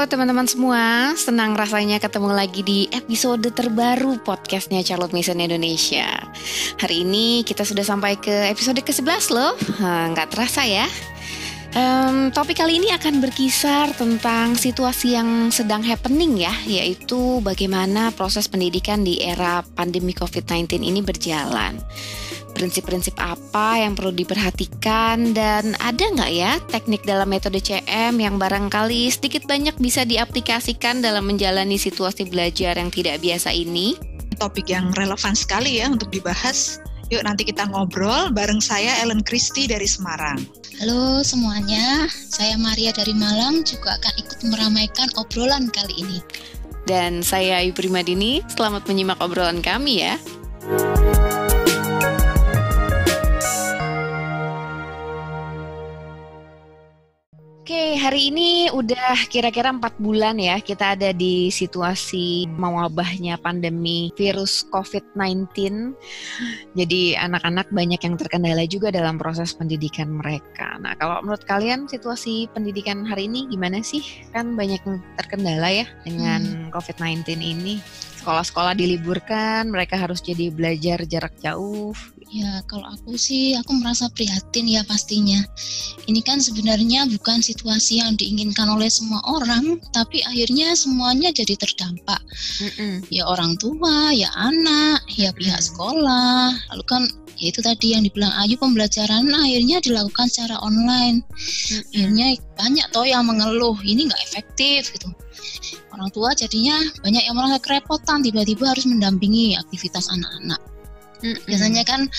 Halo teman-teman semua, senang rasanya ketemu lagi di episode terbaru podcastnya Charlotte Mason Indonesia. Hari ini kita sudah sampai ke episode ke-11 loh, nggak terasa ya. Topik kali ini akan berkisar tentang situasi yang sedang happening ya, yaitu bagaimana proses pendidikan di era pandemi COVID-19 ini berjalan. Prinsip-prinsip apa yang perlu diperhatikan dan ada nggak ya teknik dalam metode CM yang barangkali sedikit banyak bisa diaplikasikan dalam menjalani situasi belajar yang tidak biasa ini? Topik yang relevan sekali ya untuk dibahas. Yuk nanti kita ngobrol bareng saya Ellen Christy dari Semarang. Halo semuanya, saya Maria dari Malang juga akan ikut meramaikan obrolan kali ini. Dan saya Ayu Primadini, selamat menyimak obrolan kami ya. Oke, hari ini udah kira-kira 4 bulan ya kita ada di situasi mewabahnya pandemi virus COVID-19. Jadi anak-anak banyak yang terkendala juga dalam proses pendidikan mereka. Nah, kalau menurut kalian situasi pendidikan hari ini gimana sih? Kan banyak yang terkendala ya dengan COVID-19 ini. Sekolah-sekolah diliburkan, mereka harus jadi belajar jarak jauh. Ya, kalau aku merasa prihatin ya pastinya. Ini kan sebenarnya bukan situasi yang diinginkan oleh semua orang, tapi akhirnya semuanya jadi terdampak. Ya orang tua, ya anak, ya pihak sekolah. Lalu kan ya itu tadi yang dibilang Ayu, pembelajaran akhirnya dilakukan secara online. Akhirnya banyak toh yang mengeluh, ini nggak efektif gitu. Orang tua jadinya banyak yang merasa kerepotan, tiba-tiba harus mendampingi aktivitas anak-anak. Biasanya kan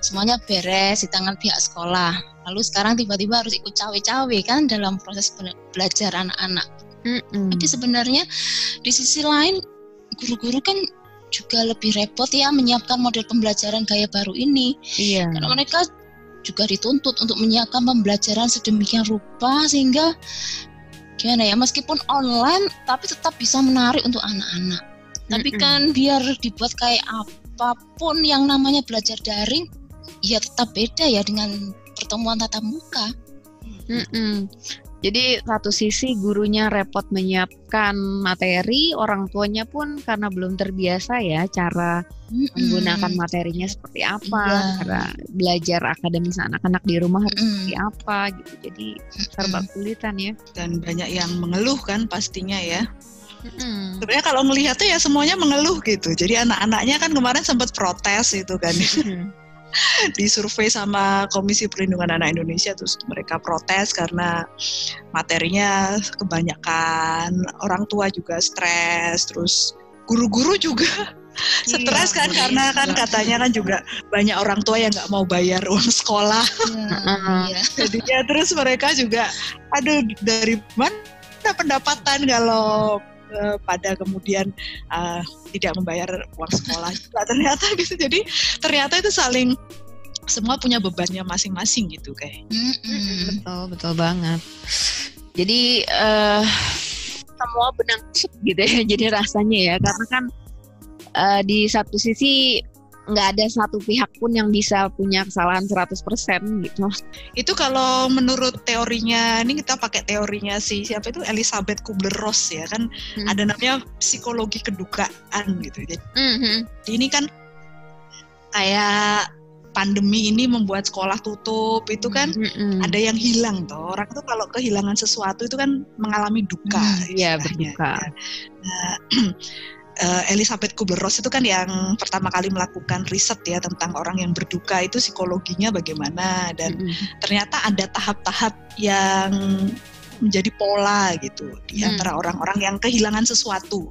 semuanya beres di tangan pihak sekolah. Lalu sekarang tiba-tiba harus ikut cawe-cawe kan dalam proses belajar anak-anak. Tapi sebenarnya di sisi lain guru-guru kan juga lebih repot ya menyiapkan model pembelajaran gaya baru ini. Iya. Karena mereka juga dituntut untuk menyiapkan pembelajaran sedemikian rupa sehingga gimana ya, meskipun online tapi tetap bisa menarik untuk anak-anak. Tapi kan biar dibuat kayak apapun yang namanya belajar daring, ya tetap beda ya dengan pertemuan tatap muka. Jadi satu sisi gurunya repot menyiapkan materi, orang tuanya pun karena belum terbiasa ya cara menggunakan materinya seperti apa, cara belajar akademis anak-anak di rumah harus seperti apa gitu. Jadi serba kesulitan ya. Dan banyak yang mengeluh kan pastinya ya. Sebenarnya kalau ngelihatnya ya semuanya mengeluh gitu. Jadi anak-anaknya kan kemarin sempat protes itu kan. Disurvei sama Komisi Perlindungan Anak Indonesia, terus mereka protes karena materinya kebanyakan, orang tua juga stres, terus guru-guru juga stres kan karena kan katanya kan juga banyak orang tua yang nggak mau bayar uang sekolah. Jadinya terus mereka juga aduh dari mana pendapatan kalau pada kemudian tidak membayar uang sekolah juga ternyata gitu. Jadi ternyata itu saling semua punya bebannya masing-masing gitu kayak. Betul banget. Jadi semua benang kusut gitu ya. Jadi rasanya ya karena kan di satu sisi nggak ada satu pihak pun yang bisa punya kesalahan 100% gitu. Itu kalau menurut teorinya, ini kita pakai teorinya siapa itu Elizabeth Kubler-Ross ya kan, ada namanya psikologi kedukaan gitu. Jadi ini kan kayak pandemi ini membuat sekolah tutup, itu kan ada yang hilang toh. Orang tuh kalau kehilangan sesuatu itu kan mengalami duka. Iya, berduka. Elizabeth Kubler-Ross itu kan yang pertama kali melakukan riset ya tentang orang yang berduka itu psikologinya bagaimana, dan ternyata ada tahap-tahap yang menjadi pola gitu di antara orang-orang yang kehilangan sesuatu.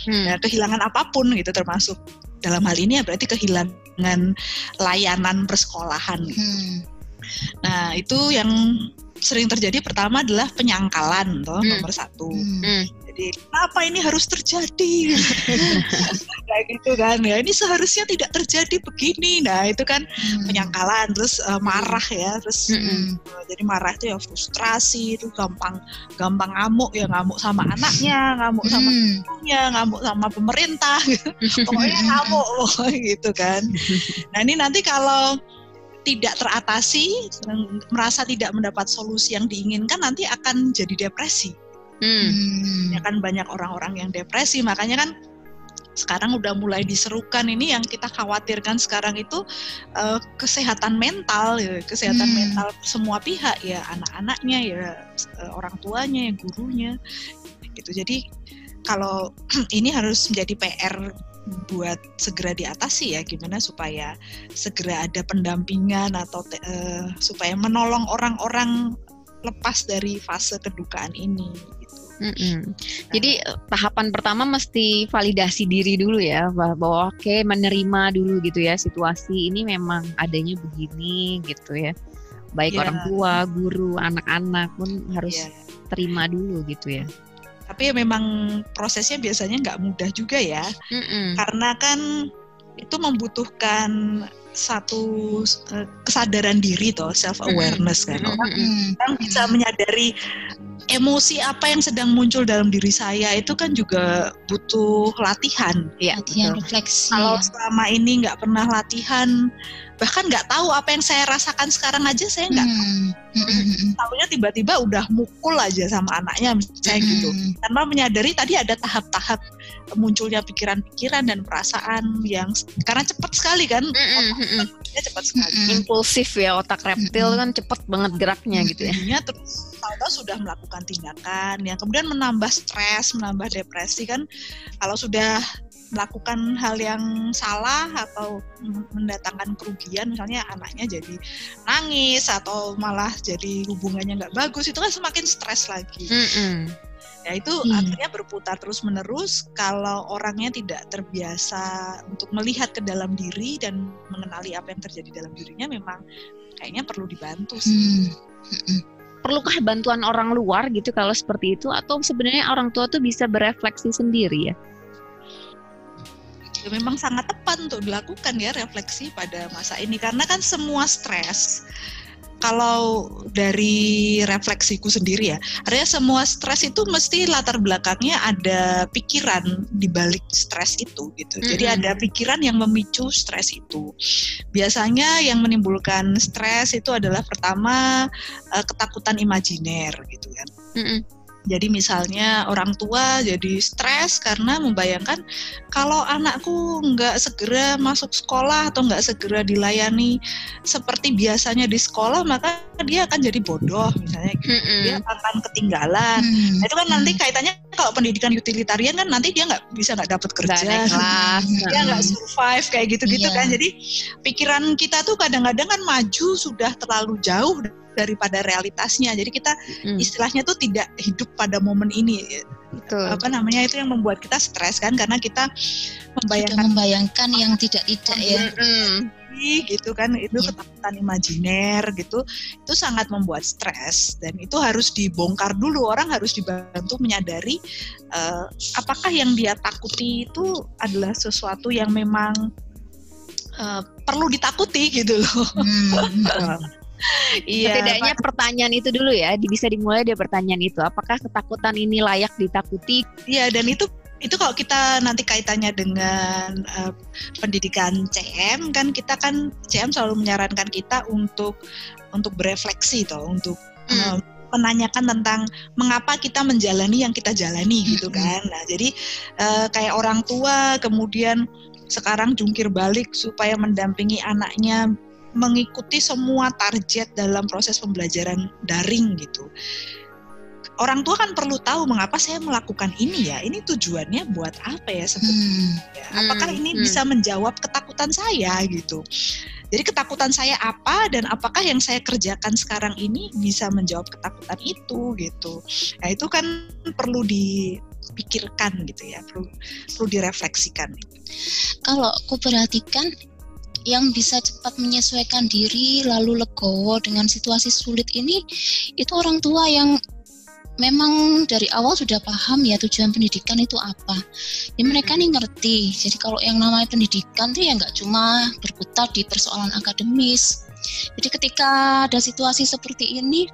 Nah, kehilangan apapun gitu, termasuk dalam hal ini ya berarti kehilangan layanan persekolahan gitu. Nah, itu yang sering terjadi pertama adalah penyangkalan toh, nomor satu. Jadi kenapa ini harus terjadi? Kayak gitu kan ya, ini seharusnya tidak terjadi begini. Nah itu kan penyangkalan, terus marah ya, terus jadi marah itu ya frustrasi, itu gampang ngamuk ya, ngamuk sama anaknya, ngamuk sama ibunya, ngamuk sama pemerintah gitu. Pokoknya ngamuk gitu kan. Nah ini nanti kalau tidak teratasi, merasa tidak mendapat solusi yang diinginkan, nanti akan jadi depresi. Ya kan banyak orang-orang yang depresi, makanya kan sekarang udah mulai diserukan ini yang kita khawatirkan sekarang itu kesehatan mental mental semua pihak ya, anak-anaknya ya, orang tuanya ya, gurunya gitu. Jadi kalau ini harus menjadi PR buat segera diatasi ya, gimana supaya segera ada pendampingan atau supaya menolong orang-orang lepas dari fase kedukaan ini gitu. Jadi tahapan pertama mesti validasi diri dulu ya, bahwa oke, menerima dulu gitu ya, situasi ini memang adanya begini gitu ya. Baik orang tua, guru, anak-anak pun harus terima dulu gitu ya. Tapi ya memang prosesnya biasanya nggak mudah juga ya, karena kan itu membutuhkan satu kesadaran diri toh, self awareness kan. Orang bisa menyadari emosi apa yang sedang muncul dalam diri saya itu kan juga butuh latihan. Latihan refleksi. Kalau selama ini nggak pernah latihan, bahkan nggak tahu apa yang saya rasakan sekarang aja, saya nggak tahu. Tahunya tiba-tiba udah mukul aja sama anaknya misalnya gitu, tanpa menyadari tadi ada tahap-tahap munculnya pikiran-pikiran dan perasaan yang karena cepat sekali kan, otaknya cepat sekali, impulsif ya, otak reptil kan cepat banget geraknya gitu ya. Terus tahu-tahu sudah melakukan tindakan yang kemudian menambah stres, menambah depresi kan. Kalau sudah melakukan hal yang salah atau mendatangkan kerugian, misalnya anaknya jadi nangis atau malah jadi hubungannya nggak bagus, itu kan semakin stres lagi. Ya itu akhirnya berputar terus menerus kalau orangnya tidak terbiasa untuk melihat ke dalam diri dan mengenali apa yang terjadi dalam dirinya, memang kayaknya perlu dibantu sih. Perlukah bantuan orang luar gitu kalau seperti itu, atau sebenarnya orang tua tuh bisa berefleksi sendiri ya? Ya memang sangat tepat untuk dilakukan ya refleksi pada masa ini, karena kan semua stres, kalau dari refleksiku sendiri ya, artinya semua stres itu mesti latar belakangnya ada pikiran di balik stres itu gitu. Jadi ada pikiran yang memicu stres itu. Biasanya yang menimbulkan stres itu adalah pertama ketakutan imajiner gitu kan. Jadi misalnya orang tua jadi stres karena membayangkan kalau anakku nggak segera masuk sekolah atau nggak segera dilayani seperti biasanya di sekolah, maka dia akan jadi bodoh misalnya gitu. Dia akan ketinggalan. Nah, itu kan nanti kaitannya kalau pendidikan utilitarian kan nanti dia nggak dapat kerja, dia nggak survive kayak gitu-gitu kan. Jadi pikiran kita tuh kadang-kadang kan maju sudah terlalu jauh daripada realitasnya. Jadi kita istilahnya tuh tidak hidup pada momen ini. Betul. Itu yang membuat kita stres kan, karena kita membayangkan yang tidak-tidak ya. Gitu kan, itu ketakutan imajiner gitu, itu sangat membuat stres dan itu harus dibongkar dulu. Orang harus dibantu menyadari apakah yang dia takuti itu adalah sesuatu yang memang perlu ditakuti gitu loh. Setidaknya pertanyaan itu dulu ya, bisa dimulai dari pertanyaan itu. Apakah ketakutan ini layak ditakuti? Iya, dan itu kalau kita nanti kaitannya dengan pendidikan CM kan, kita kan CM selalu menyarankan kita untuk berefleksi untuk menanyakan tentang mengapa kita menjalani yang kita jalani gitu kan. Nah, jadi kayak orang tua kemudian sekarang jungkir balik supaya mendampingi anaknya mengikuti semua target dalam proses pembelajaran daring gitu. Orang tua kan perlu tahu mengapa saya melakukan ini ya. Ini tujuannya buat apa ya sebetulnya? Apakah ini bisa menjawab ketakutan saya gitu? Jadi ketakutan saya apa dan apakah yang saya kerjakan sekarang ini bisa menjawab ketakutan itu gitu. Nah, itu kan perlu dipikirkan gitu ya, perlu direfleksikan. Kalau aku perhatikan yang bisa cepat menyesuaikan diri lalu legowo dengan situasi sulit ini, itu orang tua yang memang dari awal sudah paham ya tujuan pendidikan itu apa. Ya mereka nih ngerti. Jadi kalau yang namanya pendidikan tuh ya nggak cuma berkutat di persoalan akademis. Jadi ketika ada situasi seperti ini,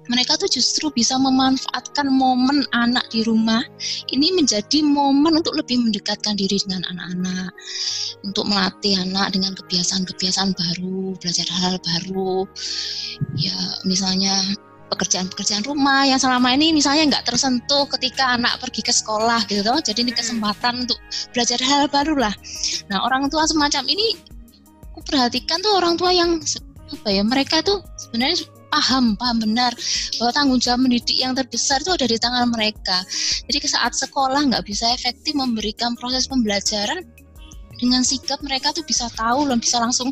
mereka tuh justru bisa memanfaatkan momen anak di rumah ini menjadi momen untuk lebih mendekatkan diri dengan anak-anak, untuk melatih anak dengan kebiasaan-kebiasaan baru, belajar hal-hal baru. Ya misalnya pekerjaan-pekerjaan rumah yang selama ini misalnya nggak tersentuh ketika anak pergi ke sekolah gitu loh. Jadi ini kesempatan untuk belajar hal baru lah. Nah, orang tua semacam ini aku perhatikan tuh orang tua yang mereka tuh sebenarnya paham benar bahwa tanggung jawab mendidik yang terbesar itu ada di tangan mereka. Jadi saat sekolah nggak bisa efektif memberikan proses pembelajaran, dengan sigap mereka tuh bisa tahu dan bisa langsung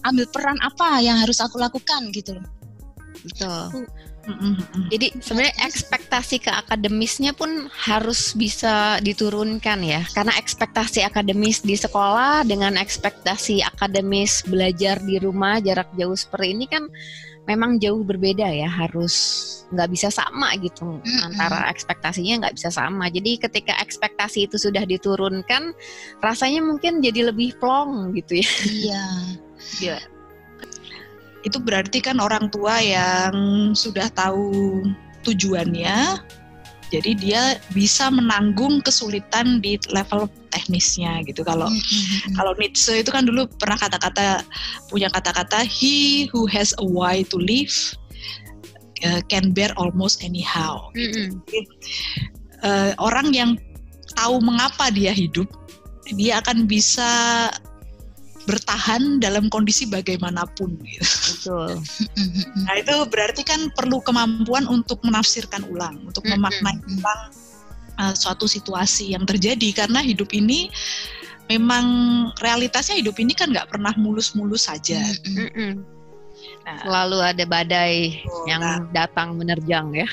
ambil peran apa yang harus aku lakukan gitu loh. Betul. Jadi sebenarnya ekspektasi ke akademisnya pun harus bisa diturunkan ya, karena ekspektasi akademis di sekolah dengan ekspektasi akademis belajar di rumah jarak jauh seperti ini kan memang jauh berbeda ya, harus nggak bisa sama gitu, antara ekspektasinya nggak bisa sama. Jadi ketika ekspektasi itu sudah diturunkan, rasanya mungkin jadi lebih plong gitu ya. Iya. Itu berarti kan orang tua yang sudah tahu tujuannya, jadi dia bisa menanggung kesulitan di level teknisnya gitu. Kalau Nietzsche itu kan dulu pernah punya kata-kata he who has a why to live can bear almost anyhow. Gitu. Jadi, orang yang tahu mengapa dia hidup, dia akan bisa bertahan dalam kondisi bagaimanapun gitu. Betul. Nah, itu berarti kan perlu kemampuan untuk menafsirkan ulang, untuk memaknai ulang suatu situasi yang terjadi, karena hidup ini memang realitasnya, hidup ini kan nggak pernah mulus-mulus saja. Nah, selalu ada badai yang datang menerjang ya.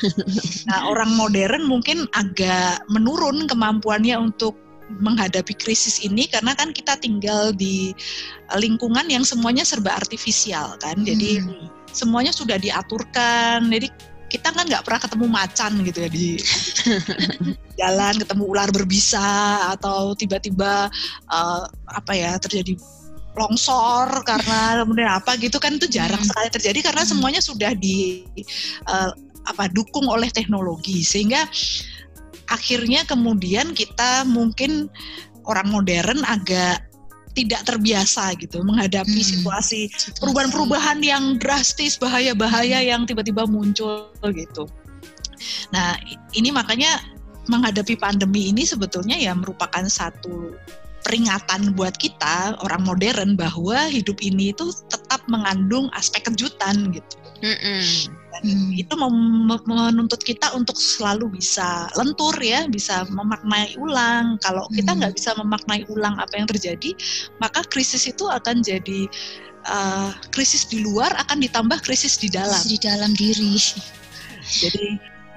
Nah, orang modern mungkin agak menurun kemampuannya untuk menghadapi krisis ini, karena kan kita tinggal di lingkungan yang semuanya serba artifisial kan, jadi semuanya sudah diaturkan, jadi kita kan nggak pernah ketemu macan gitu ya di jalan, ketemu ular berbisa atau tiba-tiba terjadi longsor karena kemudian apa gitu kan, itu jarang sekali terjadi karena semuanya sudah dukung oleh teknologi, sehingga akhirnya kemudian kita mungkin orang modern agak tidak terbiasa gitu menghadapi situasi perubahan-perubahan yang drastis, bahaya-bahaya yang tiba-tiba muncul gitu. Nah, ini makanya menghadapi pandemi ini sebetulnya ya merupakan satu peringatan buat kita orang modern bahwa hidup ini itu tetap mengandung aspek kejutan gitu. Dan itu menuntut kita untuk selalu bisa lentur ya, bisa memaknai ulang. Kalau kita nggak bisa memaknai ulang apa yang terjadi, maka krisis itu akan jadi krisis di luar akan ditambah krisis di dalam. Krisis di dalam diri. Jadi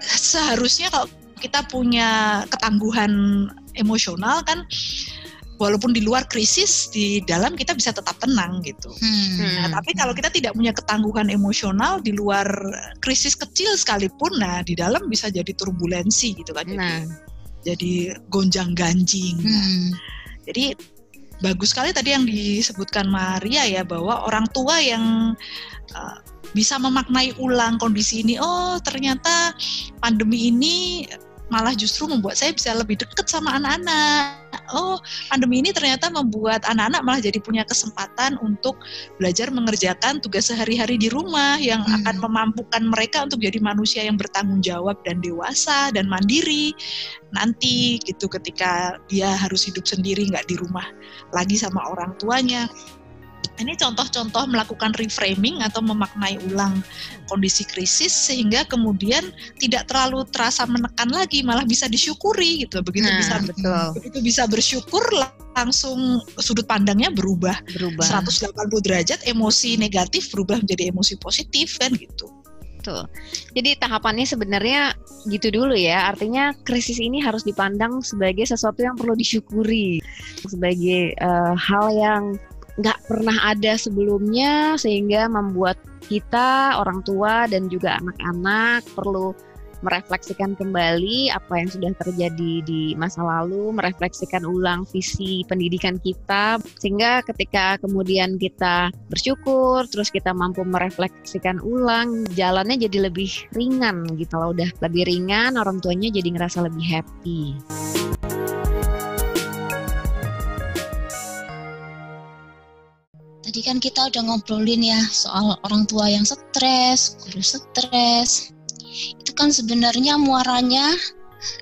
seharusnya kalau kita punya ketangguhan emosional kan, walaupun di luar krisis, di dalam kita bisa tetap tenang gitu. Nah, tapi kalau kita tidak punya ketangguhan emosional, di luar krisis kecil sekalipun, nah di dalam bisa jadi turbulensi gitu kan. Jadi gonjang-ganjing. Jadi bagus sekali tadi yang disebutkan Maria ya, bahwa orang tua yang bisa memaknai ulang kondisi ini. Oh, ternyata pandemi ini malah justru membuat saya bisa lebih dekat sama anak-anak. Oh, pandemi ini ternyata membuat anak-anak malah jadi punya kesempatan untuk belajar mengerjakan tugas sehari-hari di rumah yang akan memampukan mereka untuk jadi manusia yang bertanggung jawab dan dewasa dan mandiri nanti gitu, ketika dia harus hidup sendiri, nggak di rumah lagi sama orang tuanya. Ini contoh-contoh melakukan reframing atau memaknai ulang kondisi krisis sehingga kemudian tidak terlalu terasa menekan lagi, malah bisa disyukuri gitu. Begitu bisa bersyukur, langsung sudut pandangnya berubah 180 derajat, emosi negatif berubah menjadi emosi positif kan gitu. Betul. Jadi tahapannya sebenarnya gitu dulu ya. Artinya krisis ini harus dipandang sebagai sesuatu yang perlu disyukuri, sebagai hal yang nggak pernah ada sebelumnya, sehingga membuat kita orang tua dan juga anak-anak perlu merefleksikan kembali apa yang sudah terjadi di masa lalu, merefleksikan ulang visi pendidikan kita, sehingga ketika kemudian kita bersyukur, terus kita mampu merefleksikan ulang, jalannya jadi lebih ringan gitu. Kalau udah lebih ringan, orang tuanya jadi ngerasa lebih happy. Tadi kan kita udah ngobrolin ya soal orang tua yang stres, guru stres, Itu kan sebenarnya muaranya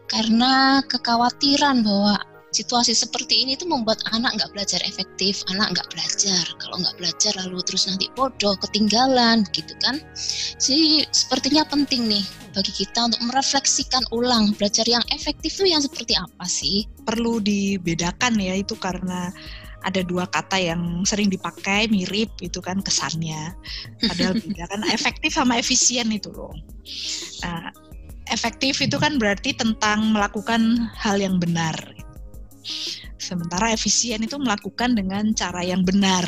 karena kekhawatiran bahwa situasi seperti ini tuh membuat anak nggak belajar efektif, anak nggak belajar. Kalau nggak belajar lalu terus nanti bodoh, ketinggalan, gitu kan. Jadi sepertinya penting nih bagi kita untuk merefleksikan ulang belajar yang efektif itu yang seperti apa sih? Perlu dibedakan ya, itu karena ada dua kata yang sering dipakai mirip itu kan kesannya. Padahal beda kan, efektif sama efisien itu loh. Nah, efektif itu kan berarti tentang melakukan hal yang benar. Sementara efisien itu melakukan dengan cara yang benar.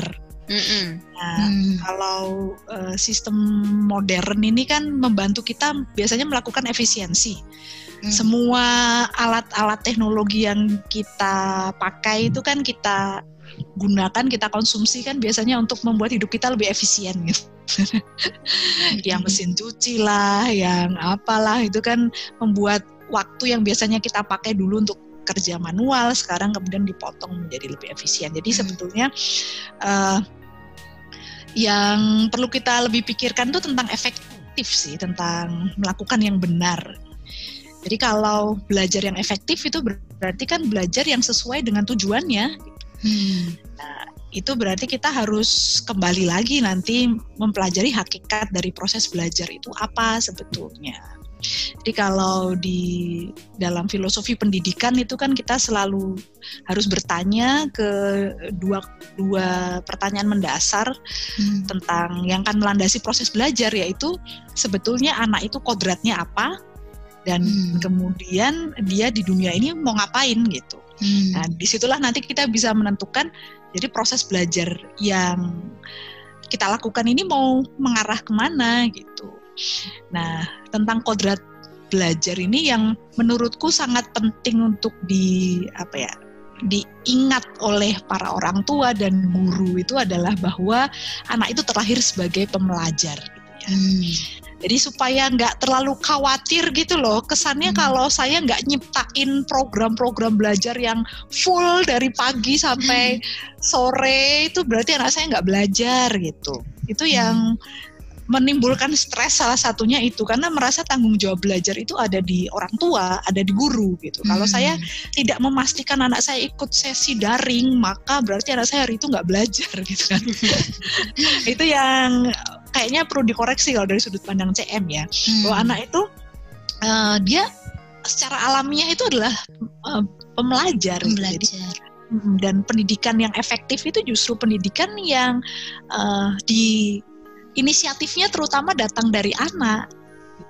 Nah, kalau sistem modern ini kan membantu kita biasanya melakukan efisiensi. Semua alat-alat teknologi yang kita pakai itu kan kita gunakan, kita konsumsi kan biasanya untuk membuat hidup kita lebih efisien gitu. Yang mesin cuci lah, yang apalah, itu kan membuat waktu yang biasanya kita pakai dulu untuk kerja manual sekarang kemudian dipotong menjadi lebih efisien. Jadi sebetulnya yang perlu kita lebih pikirkan itu tentang efektif sih, tentang melakukan yang benar. Jadi kalau belajar yang efektif itu berarti kan belajar yang sesuai dengan tujuannya. Nah, itu berarti kita harus kembali lagi nanti mempelajari hakikat dari proses belajar itu apa sebetulnya. Jadi kalau di dalam filosofi pendidikan itu kan kita selalu harus bertanya ke dua pertanyaan mendasar tentang yang akan melandasi proses belajar, yaitu sebetulnya anak itu kodratnya apa dan kemudian dia di dunia ini mau ngapain gitu. Nah, disitulah nanti kita bisa menentukan jadi proses belajar yang kita lakukan ini mau mengarah kemana gitu. Nah, tentang kodrat belajar ini yang menurutku sangat penting untuk diingat oleh para orang tua dan guru itu adalah bahwa anak itu terlahir sebagai pembelajar gitu ya. Jadi supaya nggak terlalu khawatir gitu loh, kesannya kalau saya nggak nyiptain program-program belajar yang full dari pagi sampai sore itu berarti anak saya nggak belajar gitu. Itu yang menimbulkan stres salah satunya itu, karena merasa tanggung jawab belajar itu ada di orang tua, ada di guru gitu. Kalau saya tidak memastikan anak saya ikut sesi daring, maka berarti anak saya hari itu nggak belajar gitu kan. Itu yang kayaknya perlu dikoreksi kalau dari sudut pandang CM ya, bahwa anak itu dia secara alamiah itu adalah pembelajar. Jadi, dan pendidikan yang efektif itu justru pendidikan yang inisiatifnya terutama datang dari anak.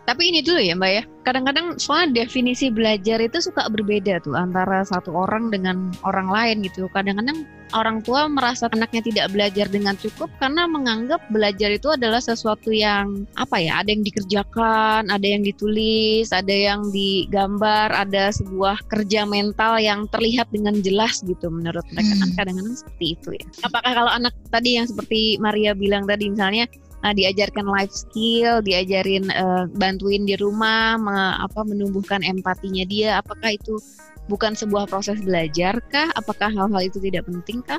Tapi ini dulu ya Mbak ya, kadang-kadang soalnya definisi belajar itu suka berbeda tuh antara satu orang dengan orang lain gitu. Kadang-kadang orang tua merasa anaknya tidak belajar dengan cukup karena menganggap belajar itu adalah sesuatu yang ada yang dikerjakan, ada yang ditulis, ada yang digambar, ada sebuah kerja mental yang terlihat dengan jelas gitu menurut mereka. Kan kadang-kadang seperti itu ya. Apakah kalau anak tadi yang seperti Maria bilang tadi misalnya diajarkan life skill, diajarin bantuin di rumah, menumbuhkan empatinya dia, apakah itu bukan sebuah proses belajar kah? Apakah hal-hal itu tidak penting kah?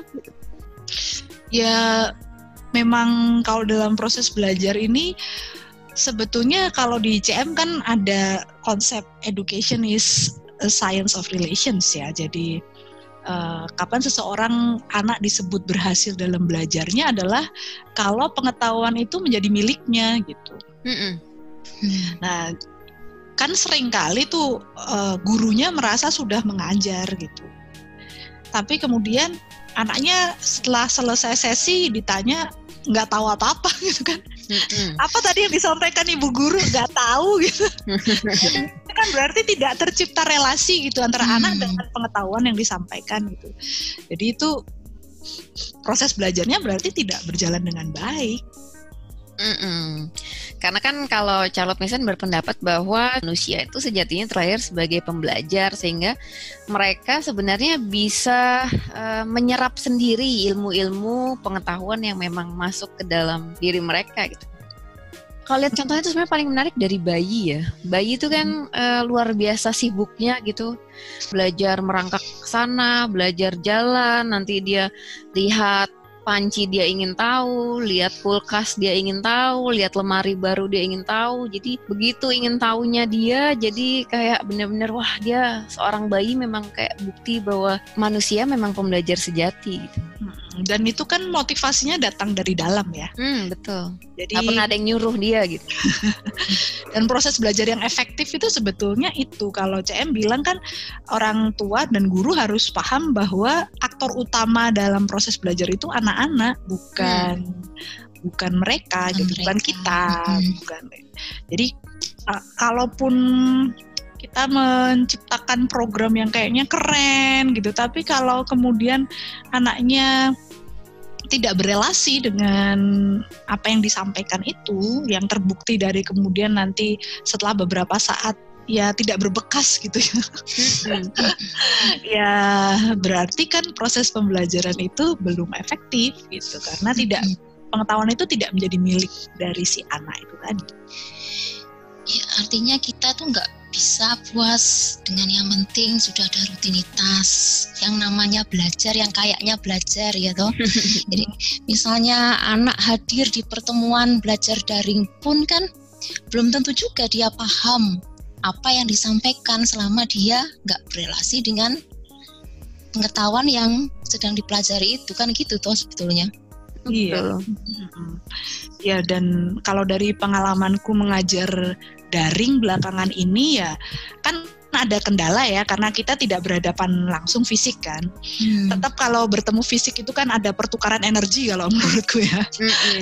Ya, memang kalau dalam proses belajar ini sebetulnya kalau di CM kan ada konsep education is a science of relations ya. Jadi kapan seseorang anak disebut berhasil dalam belajarnya adalah kalau pengetahuan itu menjadi miliknya gitu. Nah, kan seringkali tuh gurunya merasa sudah mengajar gitu, tapi kemudian anaknya setelah selesai sesi ditanya nggak tahu apa-apa gitu kan. Apa tadi yang disampaikan ibu guru nggak tahu gitu. Itu kan berarti tidak tercipta relasi gitu antara anak dengan pengetahuan yang disampaikan gitu. Jadi itu proses belajarnya berarti tidak berjalan dengan baik. Karena kan kalau Charlotte Mason berpendapat bahwa manusia itu sejatinya terlahir sebagai pembelajar, sehingga mereka sebenarnya bisa menyerap sendiri ilmu-ilmu pengetahuan yang memang masuk ke dalam diri mereka gitu. Kalau lihat contohnya itu sebenarnya paling menarik dari bayi ya. Bayi itu kan luar biasa sibuknya gitu, belajar merangkak ke sana, belajar jalan, nanti dia lihat panci dia ingin tahu, lihat kulkas dia ingin tahu, lihat lemari baru dia ingin tahu. Jadi begitu ingin tahunya dia, jadi kayak benar-benar wah, dia seorang bayi memang kayak bukti bahwa manusia memang pembelajar sejati gitu. Dan itu kan motivasinya datang dari dalam ya. Betul. Jadi nggak pernah ada yang nyuruh dia gitu. Dan proses belajar yang efektif itu sebetulnya itu, kalau CM bilang kan orang tua dan guru harus paham bahwa aktor utama dalam proses belajar itu anak-anak, bukan mereka gitu, bukan kita, bukan. Jadi kalaupun kita menciptakan program yang kayaknya keren gitu, tapi kalau kemudian anaknya tidak berelasi dengan apa yang disampaikan itu, yang terbukti dari kemudian nanti setelah beberapa saat ya tidak berbekas gitu ya. Ya berarti kan proses pembelajaran itu belum efektif gitu, karena pengetahuan itu tidak menjadi milik dari si anak itu tadi. Ya, artinya kita tuh nggak bisa puas dengan yang penting sudah ada rutinitas yang namanya belajar, yang kayaknya belajar ya toh. Jadi misalnya anak hadir di pertemuan belajar daring pun kan belum tentu juga dia paham apa yang disampaikan selama dia nggak berelasi dengan pengetahuan yang sedang dipelajari itu, kan gitu toh sebetulnya. Iya. Ya, dan kalau dari pengalamanku mengajar daring belakangan ini ya kan ada kendala ya, karena kita tidak berhadapan langsung fisik kan. Tetap kalau bertemu fisik itu kan ada pertukaran energi kalau menurutku ya.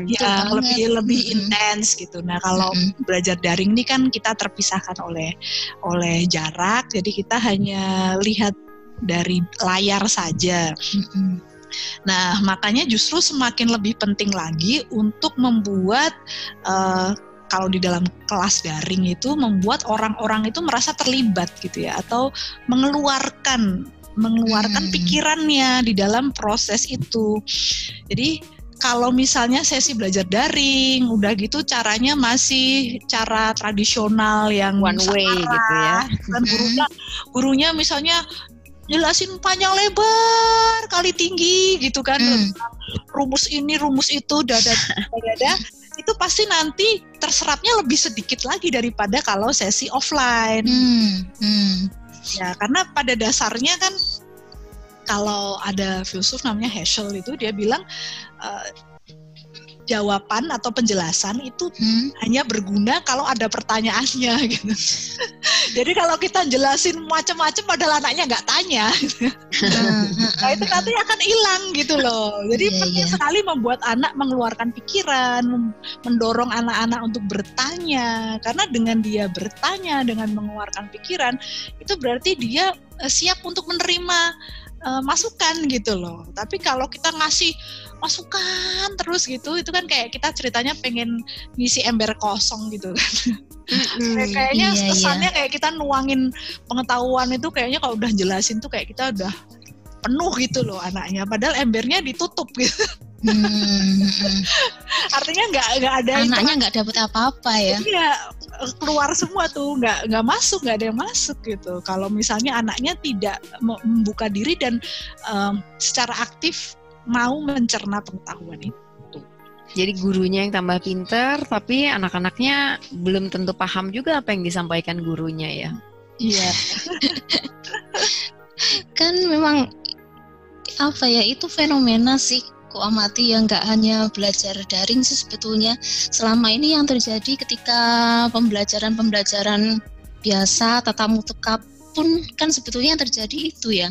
Ya lebih intens gitu. Nah, kalau belajar daring ini kan kita terpisahkan oleh jarak, jadi kita hanya lihat dari layar saja. Nah, makanya justru semakin lebih penting lagi untuk membuat kalau di dalam kelas daring itu membuat orang-orang itu merasa terlibat gitu ya, atau mengeluarkan pikirannya di dalam proses itu. Jadi kalau misalnya sesi belajar daring udah gitu caranya masih cara tradisional yang one way gitu ya. Kan gurunya misalnya jelasin panjang lebar kali tinggi gitu kan, rumus ini rumus itu dada itu pasti nanti terserapnya lebih sedikit lagi daripada kalau sesi offline. Ya karena pada dasarnya kan kalau ada filsuf namanya Heschel itu dia bilang jawaban atau penjelasan itu hanya berguna kalau ada pertanyaannya gitu. Jadi kalau kita jelasin macam-macam padahal anaknya nggak tanya, nah itu nanti akan hilang gitu loh. Jadi penting sekali membuat anak mengeluarkan pikiran, mendorong anak-anak untuk bertanya, karena dengan dia bertanya, dengan mengeluarkan pikiran, itu berarti dia siap untuk menerima masukan gitu loh. Tapi kalau kita ngasih masukan terus gitu, itu kan kayak kita ceritanya pengen ngisi ember kosong gitu kan. Kayaknya kesannya kayak kita nuangin pengetahuan itu, kayaknya kalau udah jelasin tuh kayak kita udah penuh gitu loh anaknya, padahal embernya ditutup gitu. Artinya nggak ada, anaknya nggak dapet apa-apa ya. Iya, keluar semua tuh, nggak ada yang masuk gitu. Kalau misalnya anaknya tidak membuka diri dan secara aktif mau mencerna pengetahuan itu. Jadi gurunya yang tambah pintar, tapi anak-anaknya belum tentu paham juga apa yang disampaikan gurunya ya. Iya. Kan memang apa ya, itu fenomena sih ku amati yang nggak hanya belajar daring sih sebetulnya. Selama ini yang terjadi ketika pembelajaran biasa tatap muka pun kan sebetulnya yang terjadi itu ya.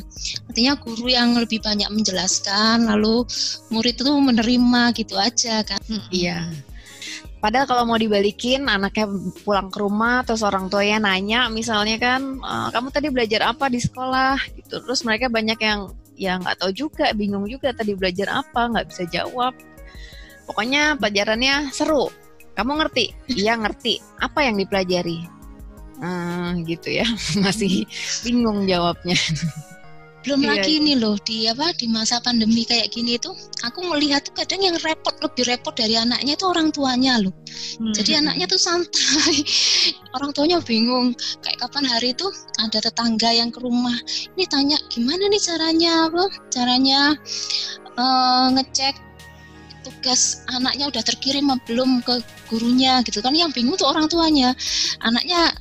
Artinya guru yang lebih banyak menjelaskan, lalu murid itu menerima gitu aja kan. Iya. Padahal kalau mau dibalikin, anaknya pulang ke rumah terus orang tuanya nanya misalnya kan, kamu tadi belajar apa di sekolah gitu. Terus mereka banyak yang ya nggak tahu juga, bingung juga tadi belajar apa, nggak bisa jawab. Pokoknya pelajarannya seru. Kamu ngerti? Iya ngerti. Apa yang dipelajari? Gitu ya, masih bingung jawabnya. Belum lagi nih loh di masa pandemi kayak gini tuh, aku melihat tuh kadang yang lebih repot dari anaknya itu orang tuanya loh. Jadi anaknya tuh santai, orang tuanya bingung. Kayak kapan hari itu ada tetangga yang ke rumah, ini tanya gimana nih caranya ngecek tugas anaknya udah terkirim belum ke gurunya gitu kan, yang bingung tuh orang tuanya. Anaknya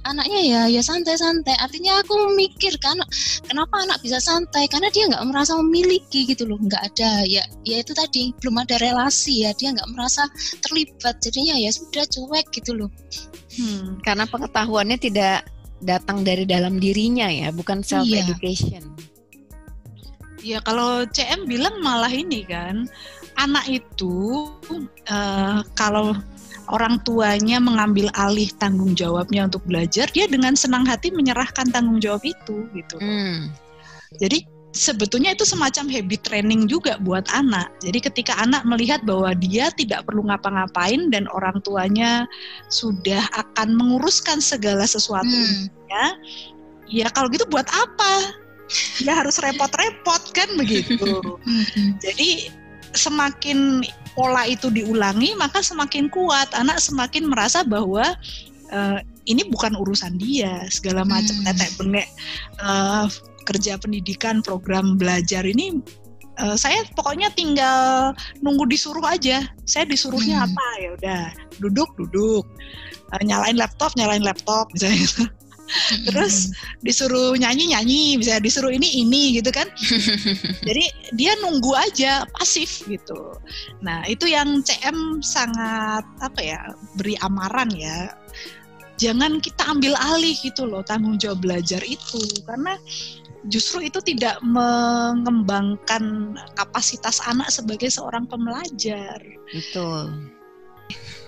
ya santai-santai. Artinya aku mikir kan, kenapa anak bisa santai, karena dia nggak merasa memiliki gitu loh, nggak ada ya itu tadi, belum ada relasi ya, dia nggak merasa terlibat, jadinya ya sudah cuek gitu loh. Karena pengetahuannya tidak datang dari dalam dirinya ya, bukan self education. Ya kalau CM bilang malah ini kan, anak itu kalau orang tuanya mengambil alih tanggung jawabnya untuk belajar, dia dengan senang hati menyerahkan tanggung jawab itu gitu. Jadi sebetulnya itu semacam habit training juga buat anak. Jadi ketika anak melihat bahwa dia tidak perlu ngapa-ngapain dan orang tuanya sudah akan menguruskan segala sesuatunya, ya kalau gitu buat apa? Ya harus repot-repot kan begitu. Jadi semakin pola itu diulangi, maka semakin kuat. Anak semakin merasa bahwa ini bukan urusan dia. Segala macam tetek bengek kerja pendidikan, program belajar ini saya pokoknya tinggal nunggu disuruh aja. Saya disuruhnya apa, ya udah duduk, nyalain laptop misalnya. Terus disuruh nyanyi, bisa disuruh ini gitu kan. Jadi dia nunggu aja, pasif gitu. Nah itu yang CM sangat beri amaran ya. Jangan kita ambil alih gitu loh tanggung jawab belajar itu, karena justru itu tidak mengembangkan kapasitas anak sebagai seorang pembelajar. Betul.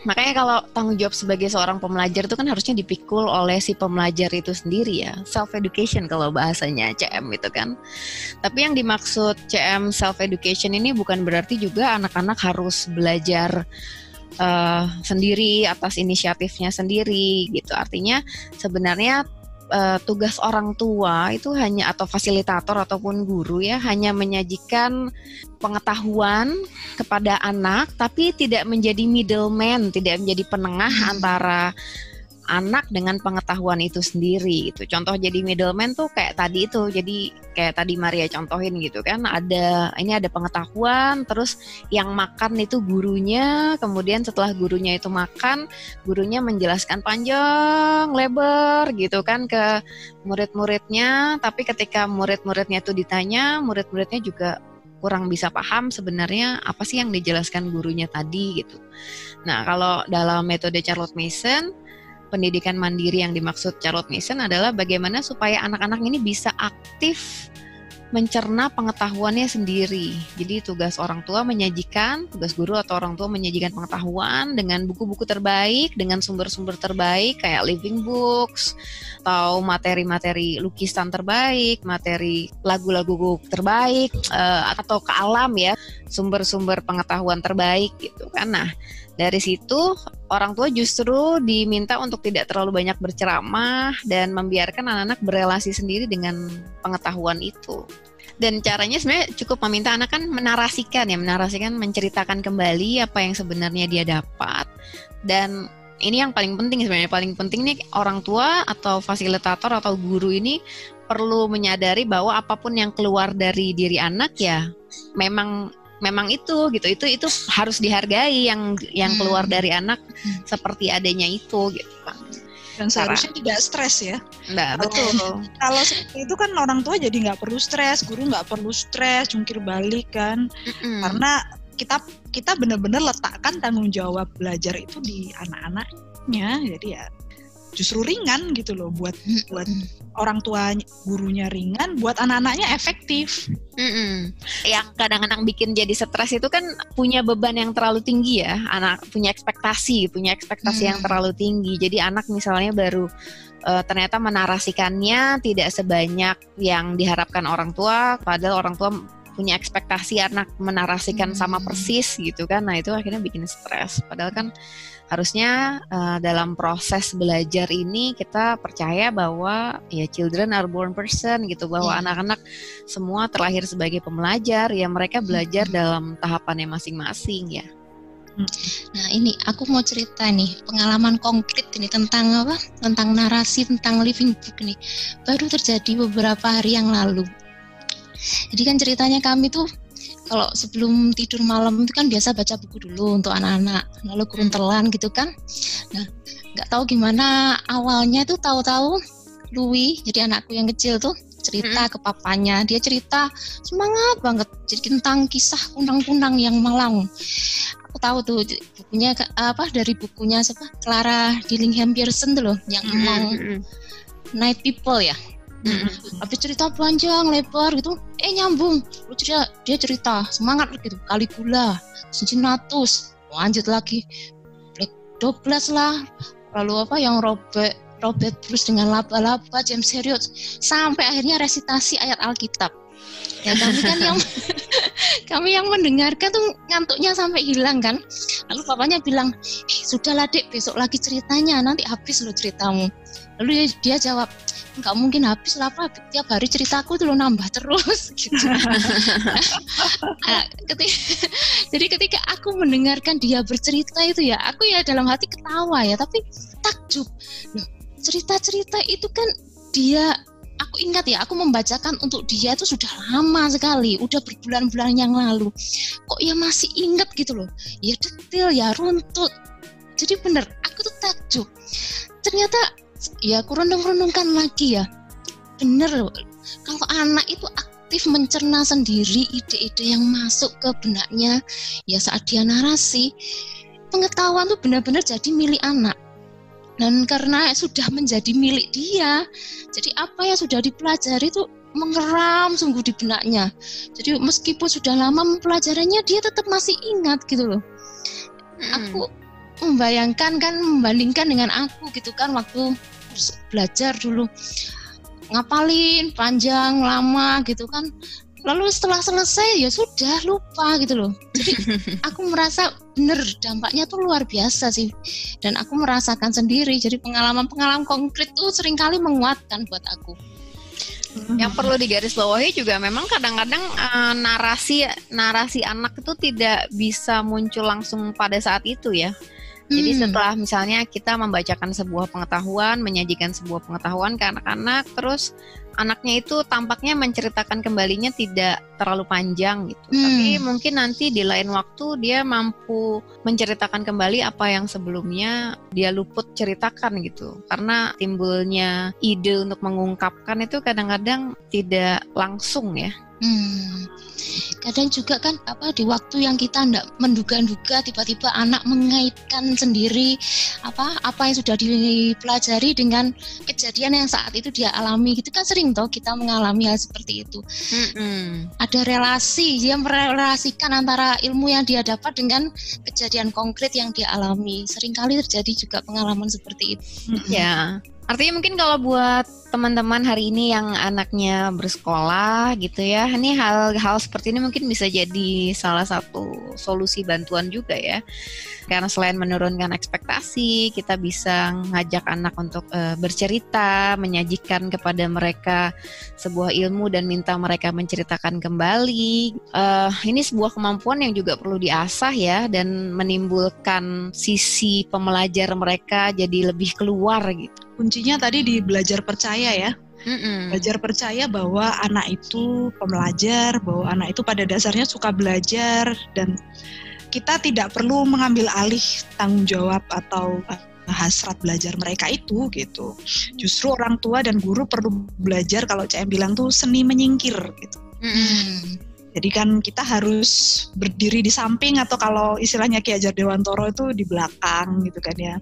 Makanya kalau tanggung jawab sebagai seorang pembelajar itu kan harusnya dipikul oleh si pembelajar itu sendiri ya. Self-education kalau bahasanya CM itu kan. Tapi yang dimaksud CM self-education ini bukan berarti juga anak-anak harus belajar sendiri atas inisiatifnya sendiri gitu. Artinya sebenarnya tugas orang tua itu hanya, atau fasilitator ataupun guru ya, hanya menyajikan pengetahuan kepada anak, tapi tidak menjadi middleman, tidak menjadi penengah antara anak dengan pengetahuan itu sendiri gitu. Contoh jadi middleman tuh kayak tadi itu, jadi kayak tadi Maria contohin gitu kan, ada pengetahuan, terus yang makan itu gurunya, kemudian setelah gurunya itu makan, gurunya menjelaskan panjang lebar gitu kan ke murid-muridnya, tapi ketika murid-muridnya itu ditanya, murid-muridnya juga kurang bisa paham sebenarnya apa sih yang dijelaskan gurunya tadi gitu. Nah, kalau dalam metode Charlotte Mason, pendidikan mandiri yang dimaksud Charlotte Mason adalah bagaimana supaya anak-anak ini bisa aktif mencerna pengetahuannya sendiri. Jadi tugas orang tua menyajikan, tugas guru atau orang tua menyajikan pengetahuan dengan buku-buku terbaik, dengan sumber-sumber terbaik kayak living books, atau materi-materi lukisan terbaik, materi lagu-lagu terbaik, atau ke alam ya, sumber-sumber pengetahuan terbaik gitu kan. Nah, dari situ orang tua justru diminta untuk tidak terlalu banyak berceramah dan membiarkan anak-anak berelasi sendiri dengan pengetahuan itu. Dan caranya sebenarnya cukup meminta anak kan menarasikan, menceritakan kembali apa yang sebenarnya dia dapat. Dan ini yang paling penting sebenarnya, paling penting nih orang tua atau fasilitator atau guru ini perlu menyadari bahwa apapun yang keluar dari diri anak ya memang itu gitu, itu harus dihargai yang keluar dari anak seperti adanya itu gitu Pak. Dan seharusnya tidak stres ya. Nah, betul. Kalau seperti itu kan orang tua jadi nggak perlu stres, guru nggak perlu stres, jungkir balik kan. Karena kita benar-benar letakkan tanggung jawab belajar itu di anak-anaknya, jadi ya justru ringan gitu loh, buat orang tua gurunya ringan, buat anak-anaknya efektif. Yang kadang-kadang bikin jadi stres itu kan punya beban yang terlalu tinggi ya, anak punya ekspektasi yang terlalu tinggi. Jadi anak misalnya baru ternyata menarasikannya tidak sebanyak yang diharapkan orang tua, padahal orang tua punya ekspektasi anak menarasikan sama persis gitu kan. Nah itu akhirnya bikin stres. Padahal kan harusnya dalam proses belajar ini kita percaya bahwa ya children are born person gitu, bahwa anak-anak semua terlahir sebagai pembelajar, ya mereka belajar dalam tahapannya masing-masing ya. Nah ini aku mau cerita nih pengalaman konkret ini tentang narasi, tentang living book nih, baru terjadi beberapa hari yang lalu. Jadi kan ceritanya kami tuh kalau sebelum tidur malam itu kan biasa baca buku dulu untuk anak-anak, lalu keruntelan gitu kan. Nah, nggak tahu gimana awalnya tuh tahu-tahu Louis, jadi anakku yang kecil tuh cerita ke papanya. Dia cerita semangat banget jadi tentang kisah kunang-kunang yang malang. Aku tahu tuh bukunya dari bukunya siapa? Clara Dillingham Pearson tuh loh, yang Among Night People ya. Habis cerita panjang lebar gitu, nyambung. Dia cerita semangat gitu, Caligula, Cincinnatus, lanjut lagi Black 12 lah. Lalu yang Robert Bruce dengan laba-laba, James Herriot, sampai akhirnya resitasi ayat Alkitab. Ya kami yang mendengarkan tuh ngantuknya sampai hilang kan. Lalu papanya bilang, sudahlah Dek, besok lagi ceritanya, nanti habis lo ceritamu. Lalu dia jawab, nggak mungkin habis lah Pak, tiap hari ceritaku tuh lo nambah terus gitu. Jadi ketika aku mendengarkan dia bercerita itu ya, aku ya dalam hati ketawa ya, tapi takjub. Loh, cerita-cerita itu kan aku ingat ya, aku membacakan untuk dia itu sudah lama sekali, udah berbulan-bulan yang lalu. Kok ya masih ingat gitu loh, ya detail, ya runtut. Jadi bener, aku tuh takjub. Ternyata ya aku renung-renungkan lagi ya, bener loh, kalau anak itu aktif mencerna sendiri ide-ide yang masuk ke benaknya, ya saat dia narasi, pengetahuan tuh benar-benar jadi milik anak. Dan karena sudah menjadi milik dia, jadi apa yang sudah dipelajari itu mengeram sungguh di benaknya. Jadi meskipun sudah lama mempelajarinya, dia tetap masih ingat gitu loh. Aku membandingkan dengan aku gitu kan, waktu belajar dulu ngapalin panjang lama gitu kan. Lalu setelah selesai ya sudah lupa gitu loh. Jadi aku merasa bener dampaknya tuh luar biasa sih. Dan aku merasakan sendiri. Jadi pengalaman-pengalaman konkret tuh seringkali menguatkan buat aku. Yang perlu digarisbawahi juga memang kadang-kadang narasi anak itu tidak bisa muncul langsung pada saat itu ya. Jadi setelah misalnya kita membacakan sebuah pengetahuan, menyajikan sebuah pengetahuan ke anak-anak, terus anaknya itu tampaknya menceritakan kembalinya tidak terlalu panjang gitu. Tapi mungkin nanti di lain waktu dia mampu menceritakan kembali apa yang sebelumnya dia luput ceritakan gitu. Karena timbulnya ide untuk mengungkapkan itu kadang-kadang tidak langsung ya. Kadang juga kan di waktu yang kita tidak menduga-duga, tiba-tiba anak mengaitkan sendiri apa yang sudah dipelajari dengan kejadian yang saat itu dia alami gitu kan, sering toh kita mengalami hal seperti itu. Ada relasi, dia merelasikan antara ilmu yang dia dapat dengan kejadian konkret yang dia alami. Seringkali terjadi juga pengalaman seperti itu. Ya. Artinya mungkin kalau buat teman-teman hari ini yang anaknya bersekolah gitu ya, ini hal-hal seperti ini mungkin bisa jadi salah satu solusi bantuan juga ya. Karena selain menurunkan ekspektasi, kita bisa ngajak anak untuk bercerita, menyajikan kepada mereka sebuah ilmu dan minta mereka menceritakan kembali. Ini sebuah kemampuan yang juga perlu diasah ya, dan menimbulkan sisi pembelajar mereka jadi lebih keluar gitu. Kuncinya tadi di belajar percaya ya. Belajar percaya bahwa anak itu pembelajar, bahwa anak itu pada dasarnya suka belajar, dan kita tidak perlu mengambil alih tanggung jawab atau hasrat belajar mereka itu gitu. Justru orang tua dan guru perlu belajar, kalau CM bilang tuh seni menyingkir gitu. Jadi kan kita harus berdiri di samping, atau kalau istilahnya Ki Hajar Dewantoro itu di belakang gitu kan ya,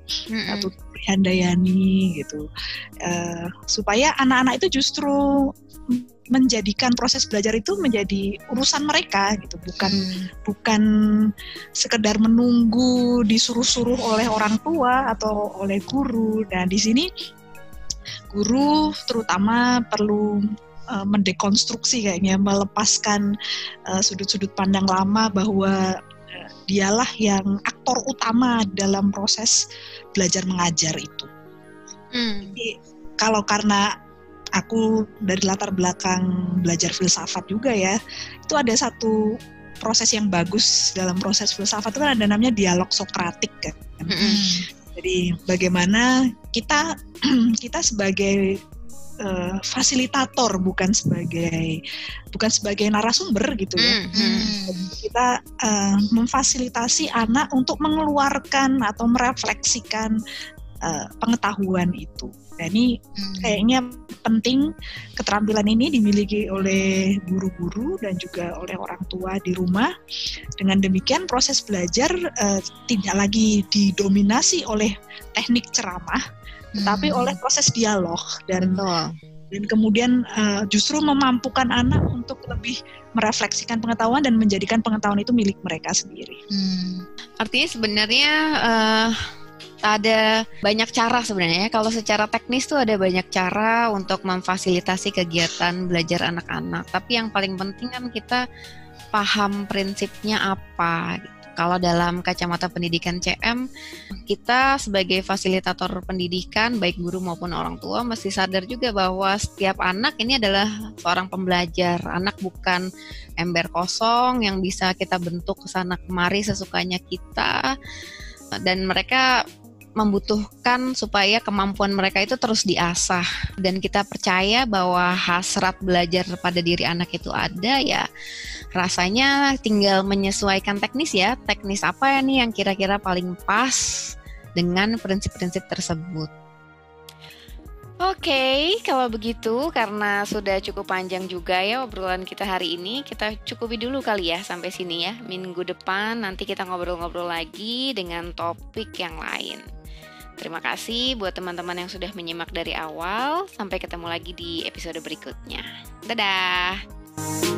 atau Handayani gitu, supaya anak-anak itu justru menjadikan proses belajar itu menjadi urusan mereka gitu, bukan sekedar menunggu disuruh-suruh oleh orang tua atau oleh guru. Nah di sini guru terutama perlu mendekonstruksi kayaknya, melepaskan sudut-sudut pandang lama bahwa dialah yang aktor utama dalam proses belajar mengajar itu. Jadi kalau karena aku dari latar belakang belajar filsafat juga ya, itu ada satu proses yang bagus dalam proses filsafat itu kan ada namanya dialog Sokratik kan. Jadi bagaimana kita sebagai fasilitator, bukan sebagai narasumber gitu ya. Kita memfasilitasi anak untuk mengeluarkan atau merefleksikan pengetahuan itu. Nah, ini kayaknya penting keterampilan ini dimiliki oleh guru-guru dan juga oleh orang tua di rumah. Dengan demikian proses belajar tidak lagi didominasi oleh teknik ceramah, tetapi oleh proses dialog dan kemudian justru memampukan anak untuk lebih merefleksikan pengetahuan dan menjadikan pengetahuan itu milik mereka sendiri. Artinya sebenarnya ada banyak cara sebenarnya. Kalau secara teknis tuh ada banyak cara untuk memfasilitasi kegiatan belajar anak-anak. Tapi yang paling penting kan kita paham prinsipnya apa. Kalau dalam kacamata pendidikan CM, kita sebagai fasilitator pendidikan, baik guru maupun orang tua, mesti sadar juga bahwa setiap anak ini adalah seorang pembelajar. Anak bukan ember kosong yang bisa kita bentuk kesana kemari sesukanya kita. Dan mereka membutuhkan supaya kemampuan mereka itu terus diasah, dan kita percaya bahwa hasrat belajar pada diri anak itu ada, ya rasanya tinggal menyesuaikan teknis apa ya nih yang kira-kira paling pas dengan prinsip-prinsip tersebut. Oke, kalau begitu karena sudah cukup panjang juga ya obrolan kita hari ini, kita cukupi dulu kali ya sampai sini ya. Minggu depan nanti kita ngobrol-ngobrol lagi dengan topik yang lain. Terima kasih buat teman-teman yang sudah menyimak dari awal. Sampai ketemu lagi di episode berikutnya. Dadah!